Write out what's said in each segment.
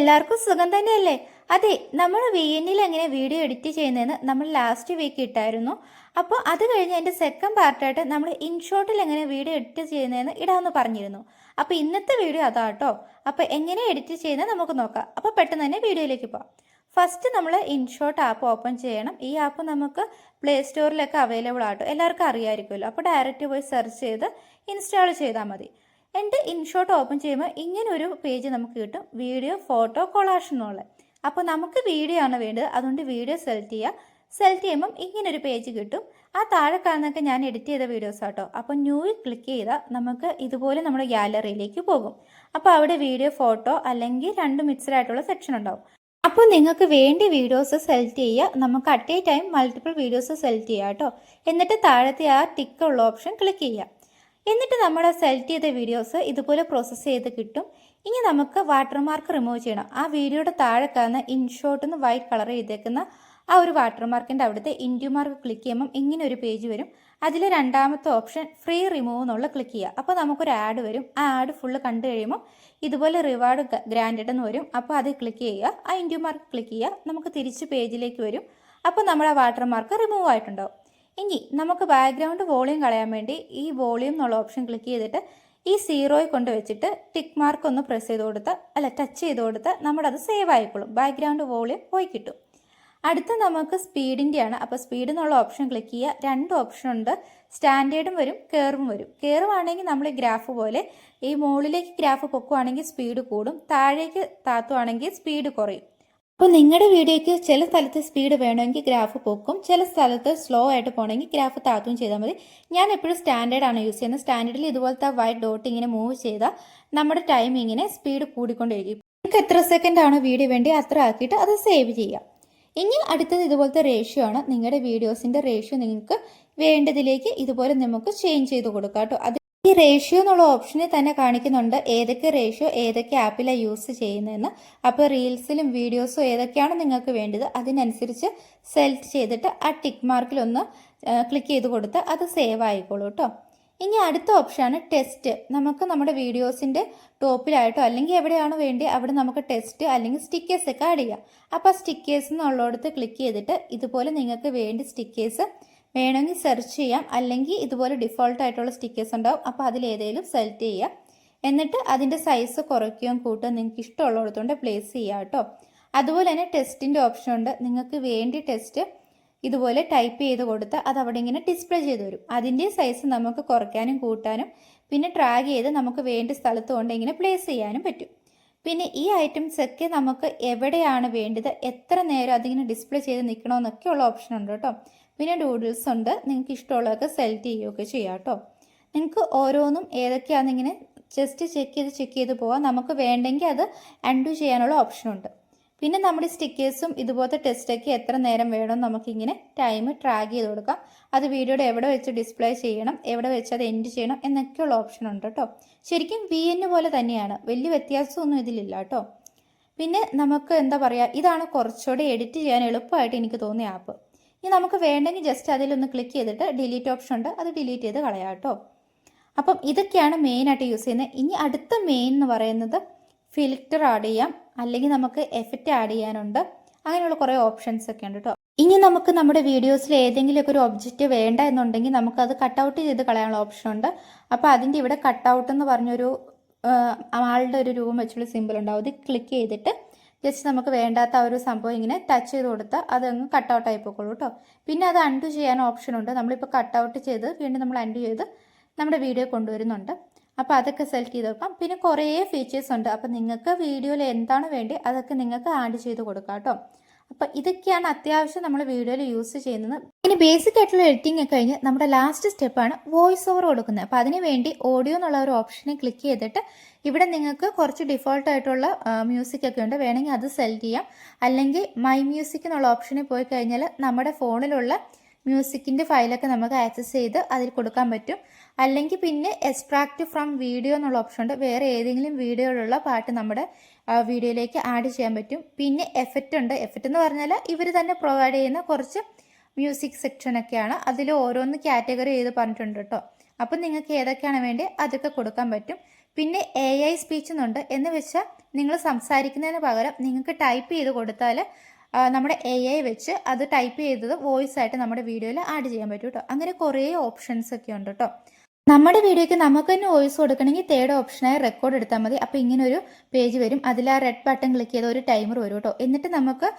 എല്ലാവർക്കും സുഖം തന്നെയല്ലേ? അതെ, നമ്മൾ VN-ൽ എങ്ങനെ വീഡിയോ എഡിറ്റ് ചെയ്യുന്നതെന്ന് നമ്മൾ ലാസ്റ്റ് വീക്ക് ഇട്ടായിരുന്നു. അപ്പോൾ അത് കഴിഞ്ഞ് അതിൻ്റെ സെക്കൻഡ് പാർട്ടായിട്ട് നമ്മൾ ഇൻഷോട്ടിൽ എങ്ങനെ വീഡിയോ എഡിറ്റ് ചെയ്യുന്നതെന്ന് ഇടാമെന്ന് പറഞ്ഞിരുന്നു. അപ്പോൾ ഇന്നത്തെ വീഡിയോ അതാട്ടോ. അപ്പോൾ എങ്ങനെ എഡിറ്റ് ചെയ്യുന്നത് നമുക്ക് നോക്കാം. അപ്പോൾ പെട്ടെന്ന് തന്നെ വീഡിയോയിലേക്ക് പോകാം. ഫസ്റ്റ് നമ്മൾ ഇൻഷോട്ട് ആപ്പ് ഓപ്പൺ ചെയ്യണം. ഈ ആപ്പ് നമുക്ക് പ്ലേ സ്റ്റോറിലൊക്കെ അവൈലബിൾ ആട്ടോ, എല്ലാവർക്കും അറിയാമായിരിക്കുമല്ലോ. അപ്പോൾ ഡയറക്റ്റ് പോയി സെർച്ച് ചെയ്ത് ഇൻസ്റ്റാൾ ചെയ്താൽ മതി. എൻ്റെ ഇൻഷോട്ട് ഓപ്പൺ ചെയ്യുമ്പോൾ ഇങ്ങനെ ഒരു പേജ് നമുക്ക് കിട്ടും, വീഡിയോ ഫോട്ടോ കൊളാഷ് എന്നുള്ള. അപ്പോൾ നമുക്ക് വീഡിയോ ആണ് വേണ്ടത്, അതുകൊണ്ട് വീഡിയോ സെലക്ട് ചെയ്യുക. സെലക്ട് ചെയ്യുമ്പം ഇങ്ങനൊരു പേജ് കിട്ടും. ആ താഴെ കാണുന്നതൊക്കെ ഞാൻ എഡിറ്റ് ചെയ്ത വീഡിയോസ് ആട്ടോ. അപ്പോൾ ന്യൂയിൽ ക്ലിക്ക് ചെയ്താൽ നമുക്ക് ഇതുപോലെ നമ്മുടെ ഗാലറിയിലേക്ക് പോകും. അപ്പോൾ അവിടെ വീഡിയോ ഫോട്ടോ അല്ലെങ്കിൽ രണ്ട് മിക്സഡ് ആയിട്ടുള്ള സെക്ഷൻ ഉണ്ടാവും. അപ്പോൾ നിങ്ങൾക്ക് വേണ്ടി വീഡിയോസ് സെലക്ട് ചെയ്യുക. നമുക്ക് at A time multiple videos select ചെയ്യുക കേട്ടോ. എന്നിട്ട് താഴത്തെ ആ ടിക്കുള്ള ഓപ്ഷൻ ക്ലിക്ക് ചെയ്യുക. എന്നിട്ട് നമ്മൾ സെലക്ട് ചെയ്ത വീഡിയോസ് ഇതുപോലെ പ്രോസസ്സ് ചെയ്ത് കിട്ടും. ഇനി നമുക്ക് വാട്ടർമാർക്ക് റിമൂവ് ചെയ്യണം. ആ വീഡിയോയുടെ താഴെ കാണുന്ന ഇൻഷോട്ട് എന്ന് വൈറ്റ് കളർ ചെയ്തേക്കുന്ന ആ ഒരു വാട്ടർമാർക്കിൻ്റെ അവിടുത്തെ ഇൻഡ്യൂ മാർക്ക് ക്ലിക്ക് ചെയ്യുമ്പം ഇങ്ങനെ ഒരു പേജ് വരും. അതിൽ രണ്ടാമത്തെ ഓപ്ഷൻ ഫ്രീ റിമൂവ് എന്നുള്ള ക്ലിക്ക് ചെയ്യുക. അപ്പോൾ നമുക്കൊരു ആഡ് വരും. ആ ആഡ് ഫുള്ള് കണ്ടു കഴിയുമ്പോൾ ഇതുപോലെ റിവാർഡ് ഗ്രാൻഡഡ് എന്ന് വരും. അപ്പോൾ അത് ക്ലിക്ക് ചെയ്യുക, ആ ഇൻഡ്യൂ മാർക്ക് ക്ലിക്ക് ചെയ്യുക. നമുക്ക് തിരിച്ച് പേജിലേക്ക് വരും. അപ്പോൾ നമ്മുടെ വാട്ടർമാർക്ക് റിമൂവ് ആയിട്ടുണ്ടാവും. ഇനി നമുക്ക് ബാക്ക്ഗ്രൗണ്ട് വോളിയം കളയാൻ വേണ്ടി ഈ വോളിയം എന്നുള്ള ഓപ്ഷൻ ക്ലിക്ക് ചെയ്തിട്ട് ഈ സീറോയിൽ കൊണ്ട് വെച്ചിട്ട് ടിക്ക് മാർക്ക് ഒന്ന് പ്രസ് ചെയ്ത് കൊടുത്താൽ ടച്ച് ചെയ്ത് കൊടുത്താൽ നമ്മുടെ അത് സേവ് ആയിക്കോളും. ബാക്ക്ഗ്രൗണ്ട് വോളിയം പോയി കിട്ടും. അടുത്ത നമുക്ക് സ്പീഡിൻ്റെയാണ്. അപ്പോൾ സ്പീഡ് എന്നുള്ള ഓപ്ഷൻ ക്ലിക്ക് ചെയ്യുക. രണ്ട് ഓപ്ഷൻ ഉണ്ട്, സ്റ്റാൻഡേർഡും വരും കർവും വരും. കർവ് ആണെങ്കിൽ നമ്മൾ ഗ്രാഫ് പോലെ ഈ മുകളിലേക്ക് ഗ്രാഫ് പൊക്കുവാണെങ്കിൽ സ്പീഡ് കൂടും, താഴേക്ക് താത്തുവാണെങ്കിൽ സ്പീഡ് കുറയും. അപ്പോൾ നിങ്ങളുടെ വീഡിയോയ്ക്ക് ചില സ്ഥലത്ത് സ്പീഡ് വേണമെങ്കിൽ ഗ്രാഫ് പൊക്കും, ചില സ്ഥലത്ത് സ്ലോ ആയിട്ട് പോകണമെങ്കിൽ ഗ്രാഫ് താത്തും ചെയ്താൽ മതി. ഞാൻ എപ്പോഴും സ്റ്റാൻഡേർഡാണ് യൂസ് ചെയ്യുന്നത്. സ്റ്റാൻഡേർഡിൽ ഇതുപോലത്തെ വൈറ്റ് ഡോട്ട് ഇങ്ങനെ മൂവ് ചെയ്താൽ നമ്മുടെ ടൈം ഇങ്ങനെ സ്പീഡ് കൂടിക്കൊണ്ടിരിക്കും. നിങ്ങൾക്ക് എത്ര സെക്കൻഡ് ആണോ വീഡിയോ വേണ്ടി അത്ര ആക്കിയിട്ട് അത് സേവ് ചെയ്യാം. ഇനി അടുത്തത് ഇതുപോലത്തെ റേഷ്യോ ആണ്. നിങ്ങളുടെ വീഡിയോസിൻ്റെ റേഷ്യോ നിങ്ങൾക്ക് വേണ്ടതിലേക്ക് ഇതുപോലെ നമുക്ക് ചേഞ്ച് ചെയ്ത് കൊടുക്കാം കേട്ടോ. അത് ഈ റേഷ്യോ എന്നുള്ള ഓപ്ഷനിൽ തന്നെ കാണിക്കുന്നുണ്ട് ഏതൊക്കെ റേഷ്യോ ഏതൊക്കെ ആപ്പിലാണ് യൂസ് ചെയ്യുന്നതെന്ന്. അപ്പോൾ റീൽസിലും വീഡിയോസും ഏതൊക്കെയാണ് നിങ്ങൾക്ക് വേണ്ടത് അതിനനുസരിച്ച് സെലക്ട് ചെയ്തിട്ട് ആ ടിക്ക് മാർക്കിലൊന്ന് ക്ലിക്ക് ചെയ്ത് കൊടുത്ത് അത് സേവ് ആയിക്കോളൂ കേട്ടോ. ഇനി അടുത്ത ഓപ്ഷനാണ് ടെസ്റ്റ്. നമുക്ക് നമ്മുടെ വീഡിയോസിൻ്റെ ടോപ്പിലായിട്ടോ അല്ലെങ്കിൽ എവിടെയാണോ വേണ്ടി അവിടെ നമുക്ക് ടെസ്റ്റ് അല്ലെങ്കിൽ സ്റ്റിക്കേഴ്സ് ഒക്കെ ആഡ് ചെയ്യാം. അപ്പോൾ സ്റ്റിക്കേഴ്സ് എന്നുള്ളിടത്ത് ക്ലിക്ക് ചെയ്തിട്ട് ഇതുപോലെ നിങ്ങൾക്ക് വേണ്ടി സ്റ്റിക്കേഴ്സ് വേണമെങ്കിൽ സെർച്ച് ചെയ്യാം, അല്ലെങ്കിൽ ഇതുപോലെ ഡിഫോൾട്ട് ആയിട്ടുള്ള സ്റ്റിക്കേഴ്സ് ഉണ്ടാവും. അപ്പോൾ അതിലേതെങ്കിലും സെലക്ട് ചെയ്യുക. എന്നിട്ട് അതിൻ്റെ സൈസ് കുറയ്ക്കുകയും കൂട്ടുകയും നിങ്ങൾക്ക് ഇഷ്ടമുള്ളിടത്തോണ്ട് പ്ലേസ് ചെയ്യുക കേട്ടോ. അതുപോലെ തന്നെ ടെസ്റ്റിൻ്റെ ഓപ്ഷൻ ഉണ്ട്. നിങ്ങൾക്ക് വേണ്ടി ടെസ്റ്റ് ഇതുപോലെ ടൈപ്പ് ചെയ്ത് കൊടുത്ത് അത് അവിടെ ഇങ്ങനെ ഡിസ്പ്ലേ ചെയ്ത് വരും. അതിൻ്റെ സൈസ് നമുക്ക് കുറയ്ക്കാനും കൂട്ടാനും പിന്നെ ട്രാഗ് ചെയ്ത് നമുക്ക് വേണ്ട സ്ഥലത്ത് കൊണ്ട് ഇങ്ങനെ പ്ലേസ് ചെയ്യാനും പറ്റും. പിന്നെ ഈ ഐറ്റംസ് ഒക്കെ നമുക്ക് എവിടെയാണ് വേണ്ടത്, എത്ര നേരം അതിങ്ങനെ ഡിസ്പ്ലേ ചെയ്ത് നിൽക്കണമെന്നൊക്കെയുള്ള ഓപ്ഷൻ ഉണ്ട് കേട്ടോ. പിന്നെ ഡൂഡിൽസ് ഉണ്ട്, നിങ്ങൾക്ക് ഇഷ്ടമുള്ളതൊക്കെ സെലക്ട് ചെയ്യുകയൊക്കെ ചെയ്യാം കേട്ടോ. നിങ്ങൾക്ക് ഓരോന്നും ഏതൊക്കെയാണെന്നിങ്ങനെ ജസ്റ്റ് ചെക്ക് ചെയ്ത് പോവാം. നമുക്ക് വേണ്ടെങ്കിൽ അത് അൺഡു ചെയ്യാനുള്ള ഓപ്ഷനുണ്ട്. പിന്നെ നമ്മുടെ സ്റ്റിക്കേഴ്സും ഇതുപോലത്തെ ടെസ്റ്റൊക്കെ എത്ര നേരം വേണം നമുക്കിങ്ങനെ ടൈം ട്രാക്ക് ചെയ്ത് കൊടുക്കാം. അത് വീഡിയോയുടെ എവിടെ വെച്ച് ഡിസ്പ്ലേ ചെയ്യണം, എവിടെ വെച്ച് അത് എൻഡ് ചെയ്യണം എന്നൊക്കെയുള്ള ഓപ്ഷൻ ഉണ്ട് കേട്ടോ. ശരിക്കും VN പോലെ തന്നെയാണ്, വലിയ വ്യത്യാസമൊന്നും ഇതിലില്ല കേട്ടോ. പിന്നെ നമുക്ക് എന്താ പറയുക, ഇതാണ് കുറച്ചുകൂടി എഡിറ്റ് ചെയ്യാൻ എളുപ്പമായിട്ട് എനിക്ക് തോന്നിയ ആപ്പ്. ഇനി നമുക്ക് വേണ്ടെങ്കിൽ ജസ്റ്റ് അതിലൊന്ന് ക്ലിക്ക് ചെയ്തിട്ട് ഡിലീറ്റ് ഓപ്ഷൻ ഉണ്ട്, അത് ഡിലീറ്റ് ചെയ്ത് കളയാം കേട്ടോ. അപ്പം ഇതൊക്കെയാണ് മെയിനായിട്ട് യൂസ് ചെയ്യുന്നത്. ഇനി അടുത്ത മെയിൻ എന്ന് പറയുന്നത് ഫിൽറ്റർ ആഡ് ചെയ്യാം, അല്ലെങ്കിൽ നമുക്ക് എഫക്റ്റ് ആഡ് ചെയ്യാനുണ്ട്. അങ്ങനെയുള്ള കുറേ ഓപ്ഷൻസ് ഒക്കെ ഉണ്ട് കേട്ടോ. ഇനി നമുക്ക് നമ്മുടെ വീഡിയോസിൽ ഏതെങ്കിലുമൊക്കെ ഒരു ഒബ്ജക്റ്റ് വേണ്ട എന്നുണ്ടെങ്കിൽ നമുക്കത് കട്ടൗട്ട് ചെയ്ത് കളയാനുള്ള ഓപ്ഷൻ ഉണ്ട്. അപ്പോൾ അതിൻ്റെ ഇവിടെ കട്ടൗട്ട് എന്ന് പറഞ്ഞൊരു ആളുടെ ഒരു രൂപം വെച്ചുള്ള സിമ്പിൾ ഉണ്ടാവും. ഇത് ക്ലിക്ക് ചെയ്തിട്ട് ജസ്റ്റ് നമുക്ക് വേണ്ടാത്ത ആ ഒരു സംഭവം ഇങ്ങനെ ടച്ച് ചെയ്ത് കൊടുത്താൽ അതങ്ങ് കട്ടൗട്ട് ആയി പോയിക്കോളൂ കേട്ടോ. പിന്നെ അത് അൺഡു ചെയ്യാൻ ഓപ്ഷൻ ഉണ്ട്. നമ്മളിപ്പോൾ കട്ടൗട്ട് ചെയ്ത് വീണ്ടും നമ്മൾ അൺഡു ചെയ്ത് നമ്മുടെ വീഡിയോ കൊണ്ടുവരുന്നുണ്ട്. അപ്പോൾ അതൊക്കെ സെലക്ട് ചെയ്ത് വെക്കാം. പിന്നെ കുറേ ഫീച്ചേഴ്സ് ഉണ്ട്. അപ്പോൾ നിങ്ങൾക്ക് വീഡിയോയിൽ എന്താണ് വേണ്ടി അതൊക്കെ നിങ്ങൾക്ക് ആഡ് ചെയ്ത് കൊടുക്കാം കേട്ടോ. അപ്പോൾ ഇതൊക്കെയാണ് അത്യാവശ്യം നമ്മൾ വീഡിയോയിൽ യൂസ് ചെയ്യുന്നത്. ഇനി ബേസിക് ആയിട്ടുള്ള എഡിറ്റിംഗ് ഒക്കെ കഴിഞ്ഞ് നമ്മുടെ ലാസ്റ്റ് സ്റ്റെപ്പാണ് വോയിസ് ഓവർ കൊടുക്കുന്നത്. അപ്പോൾ അതിന് വേണ്ടി ഓഡിയോ എന്നുള്ള ഒരു ഓപ്ഷനെ ക്ലിക്ക് ചെയ്തിട്ട് ഇവിടെ നിങ്ങൾക്ക് കുറച്ച് ഡിഫോൾട്ട് ആയിട്ടുള്ള മ്യൂസിക് ഒക്കെ ഉണ്ട്, വേണമെങ്കിൽ അത് സെലക്ട് ചെയ്യാം. അല്ലെങ്കിൽ മൈ മ്യൂസിക് എന്നുള്ള ഓപ്ഷനിൽ പോയി കഴിഞ്ഞാൽ നമ്മുടെ ഫോണിലുള്ള മ്യൂസിക്കിൻ്റെ ഫയലൊക്കെ നമുക്ക് ആക്സസ് ചെയ്ത് അതിൽ കൊടുക്കാൻ പറ്റും. അല്ലെങ്കിൽ പിന്നെ എക്സ്ട്രാക്റ്റ് ഫ്രം വീഡിയോ എന്നുള്ള ഓപ്ഷൻ ഉണ്ട്. വേറെ ഏതെങ്കിലും വീഡിയോയിലുള്ള പാട്ട് നമ്മുടെ വീഡിയോയിലേക്ക് ആഡ് ചെയ്യാൻ പറ്റും. പിന്നെ എഫക്റ്റ് ഉണ്ട്. എഫക്റ്റ് എന്ന് പറഞ്ഞാൽ ഇവർ തന്നെ പ്രൊവൈഡ് ചെയ്യുന്ന കുറച്ച് മ്യൂസിക് സെക്ഷനൊക്കെയാണ്. അതിൽ ഓരോന്ന് കാറ്റഗറി ചെയ്ത് പറഞ്ഞിട്ടുണ്ട് കേട്ടോ. അപ്പം നിങ്ങൾക്ക് ഏതൊക്കെയാണ് വേണ്ടി അതൊക്കെ കൊടുക്കാൻ പറ്റും. പിന്നെ AI സ്പീച്ച് എന്നുണ്ട്, എന്ന് വെച്ചാൽ നിങ്ങൾ സംസാരിക്കുന്നതിന് പകരം നിങ്ങൾക്ക് ടൈപ്പ് ചെയ്ത് കൊടുത്താൽ നമ്മുടെ AI വെച്ച് അത് ടൈപ്പ് ചെയ്തത് വോയിസ് ആയിട്ട് നമ്മുടെ വീഡിയോയിൽ ആഡ് ചെയ്യാൻ പറ്റും കേട്ടോ. അങ്ങനെ കുറേ ഓപ്ഷൻസ് ഒക്കെ ഉണ്ട് കേട്ടോ. നമ്മുടെ വീഡിയോയ്ക്ക് നമുക്ക് തന്നെ വോയിസ് കൊടുക്കണമെങ്കിൽ തേർഡ് ഓപ്ഷനായി റെക്കോർഡ് എടുത്താൽ മതി. അപ്പോൾ ഇങ്ങനെ ഒരു പേജ് വരും. അതിൽ ആ റെഡ് ബട്ടൺ ക്ലിക്ക് ചെയ്ത ഒരു ടൈമർ വരും കേട്ടോ. എന്നിട്ട് നമുക്ക്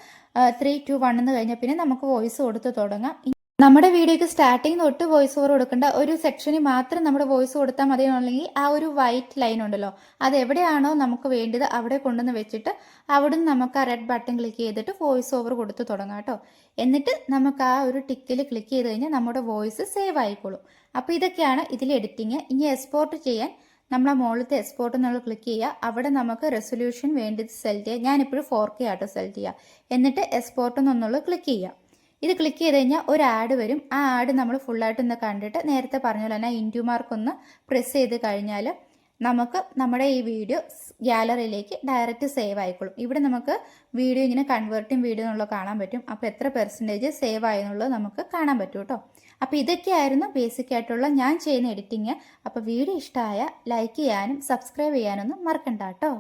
3, 2, 1 എന്ന് കഴിഞ്ഞാൽ പിന്നെ നമുക്ക് വോയിസ് കൊടുത്ത് തുടങ്ങാം. നമ്മുടെ വീഡിയോയ്ക്ക് സ്റ്റാർട്ടിങ് തൊട്ട് വോയിസ് ഓവർ കൊടുക്കേണ്ട ഒരു സെക്ഷനിൽ മാത്രം നമ്മുടെ വോയിസ് കൊടുത്താൽ മതി എന്നുണ്ടെങ്കിൽ ആ ഒരു വൈറ്റ് ലൈൻ ഉണ്ടല്ലോ, അത് എവിടെയാണോ നമുക്ക് വേണ്ടത് അവിടെ കൊണ്ടുവന്ന് വെച്ചിട്ട് അവിടുന്ന് നമുക്ക് ആ റെഡ് ബട്ടൺ ക്ലിക്ക് ചെയ്തിട്ട് വോയിസ് ഓവർ കൊടുത്ത് തുടങ്ങാം കേട്ടോ. എന്നിട്ട് നമുക്ക് ആ ഒരു ടിക്കിൽ ക്ലിക്ക് ചെയ്ത് കഴിഞ്ഞാൽ നമ്മുടെ വോയിസ് സേവ് ആയിക്കോളും. അപ്പോൾ ഇതൊക്കെയാണ് ഇതിൽ എഡിറ്റിങ്. ഇനി എക്സ്പോർട്ട് ചെയ്യാൻ നമ്മൾ ആ മുകളിലത്തെ എക്സ്പോർട്ട് എന്നുള്ള ക്ലിക്ക് ചെയ്യുക. അവിടെ നമുക്ക് റെസൊല്യൂഷൻ വേണ്ടത് സെലക്ട് ചെയ്യുക. ഞാനിപ്പോഴും 4K ആട്ടോ സെലക്ട് ചെയ്യുക. എന്നിട്ട് എക്സ്പോർട്ട് എന്നുള്ളത് ക്ലിക്ക് ചെയ്യുക. ഇത് ക്ലിക്ക് ചെയ്ത് കഴിഞ്ഞാൽ ഒരു ആഡ് വരും. ആ ആഡ് നമ്മൾ ഫുള്ളായിട്ടൊന്ന് കണ്ടിട്ട് നേരത്തെ പറഞ്ഞ പോലെ തന്നെ ഇൻറ്റു മാർക്ക് ഒന്ന് പ്രസ് ചെയ്ത് കഴിഞ്ഞാൽ നമുക്ക് നമ്മുടെ ഈ വീഡിയോ ഗ്യാലറിയിലേക്ക് ഡയറക്റ്റ് സേവ് ആയിക്കോളും. ഇവിടെ നമുക്ക് വീഡിയോ ഇങ്ങനെ കൺവേർട്ടിങ് വീഡിയോ എന്നുള്ളത് കാണാൻ പറ്റും. അപ്പോൾ എത്ര പെർസെൻറ്റേജ് സേവ് ആയെന്നുള്ളത് നമുക്ക് കാണാൻ പറ്റും കേട്ടോ. അപ്പോൾ ഇതൊക്കെയായിരുന്നു ബേസിക് ആയിട്ടുള്ള ഞാൻ ചെയ്യുന്ന എഡിറ്റിങ്. അപ്പോൾ വീഡിയോ ഇഷ്ടമായ ലൈക്ക് ചെയ്യാനും സബ്സ്ക്രൈബ് ചെയ്യാനൊന്നും മറക്കണ്ട കേട്ടോ.